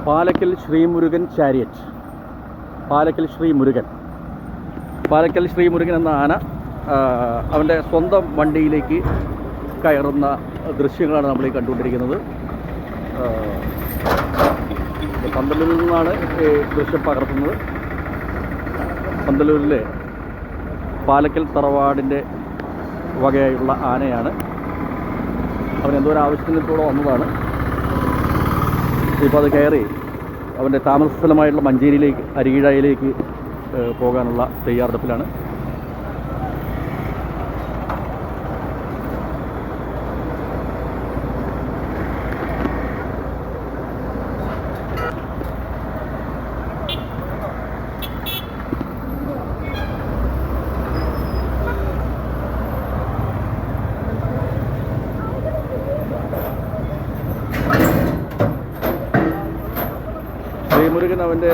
Palakkal Sree Murugan chariot. Palakkal Sree Murugan എന്ന ആന അവൻ്റെ സ്വന്തം വണ്ടിയിലേക്ക് കയറുന്ന ദൃശ്യങ്ങളാണ് നമ്മൾ ഈ കണ്ടുകൊണ്ടിരിക്കുന്നത്. പന്തല്ലൂരിൽ നിന്നാണ് ഈ ദൃശ്യം പകർത്തുന്നത്. പന്തല്ലൂരിലെ പാലക്കൽ തറവാടിൻ്റെ വകയായുള്ള ആനയാണ്. അവൻ എന്തോ ഒരു ആവശ്യത്തിന് ഇപ്പോൾ വന്നതാണ്. ഇപ്പോൾ അത് കയറി അവൻ്റെ താമസ സ്ഥലമായിട്ടുള്ള മഞ്ചേരിയിലേക്ക്, അരികീഴയിലേക്ക് പോകാനുള്ള തയ്യാറെടുപ്പിലാണ്. ശ്രീമുരുകൻ അവൻ്റെ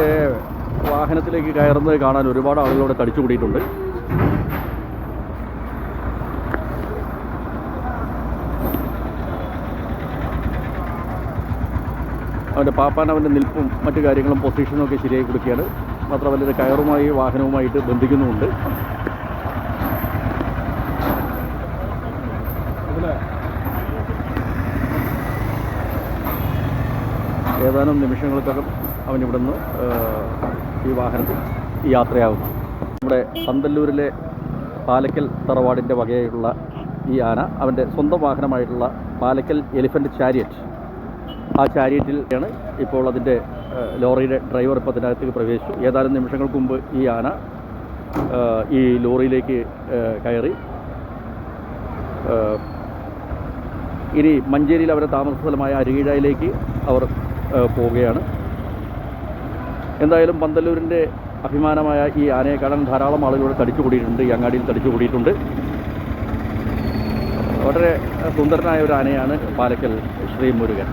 വാഹനത്തിലേക്ക് കയറുന്നത് കാണാൻ ഒരുപാട് ആളുകളോട് തടിച്ചു കൂടിയിട്ടുണ്ട്. അവൻ്റെ പാപ്പാൻ അവൻ്റെ നിൽപ്പും മറ്റു കാര്യങ്ങളും പൊസിഷനും ഒക്കെ ശരിയായി കൊടുക്കുകയാണ്. മാത്രമല്ല ഇത് കയറുമായി വാഹനവുമായിട്ട് ബന്ധിക്കുന്നുമുണ്ട്. ഏതാനും നിമിഷങ്ങൾക്കകം അവനിവിടെ നിന്ന് ഈ വാഹനത്തിൽ യാത്രയാകുന്നു. നമ്മുടെ പന്തല്ലൂരിലെ പാലക്കൽ തറവാടിൻ്റെ വകയായുള്ള ഈ ആന അവൻ്റെ സ്വന്തം വാഹനമായിട്ടുള്ള പാലക്കൽ എലിഫൻ്റ് ചാരിയറ്റ്, ആ ചാരിയറ്റിലാണ് ഇപ്പോൾ അതിൻ്റെ ലോറിയുടെ ഡ്രൈവർ ഇപ്പോൾ അതിനകത്തേക്ക് പ്രവേശിച്ചു. ഏതാനും നിമിഷങ്ങൾക്ക് മുമ്പ് ഈ ആന ഈ ലോറിയിലേക്ക് കയറി ഇനി മഞ്ചേരിയിൽ അവരുടെ താമസ സ്ഥലമായ അരികീഴയിലേക്ക് അവർ പോവുകയാണ്. എന്തായാലും പന്തല്ലൂരിൻ്റെ അഭിമാനമായ ഈ ആനയെ കാണാൻ ധാരാളം ആളുകളോട് തടിച്ചു കൂടിയിട്ടുണ്ട്. ഈ അങ്ങാടിയിൽ തടിച്ചു കൂടിയിട്ടുണ്ട്. വളരെ സുന്ദരനായ ഒരു ആനയാണ് പാലക്കൽ ശ്രീമുരുകൻ.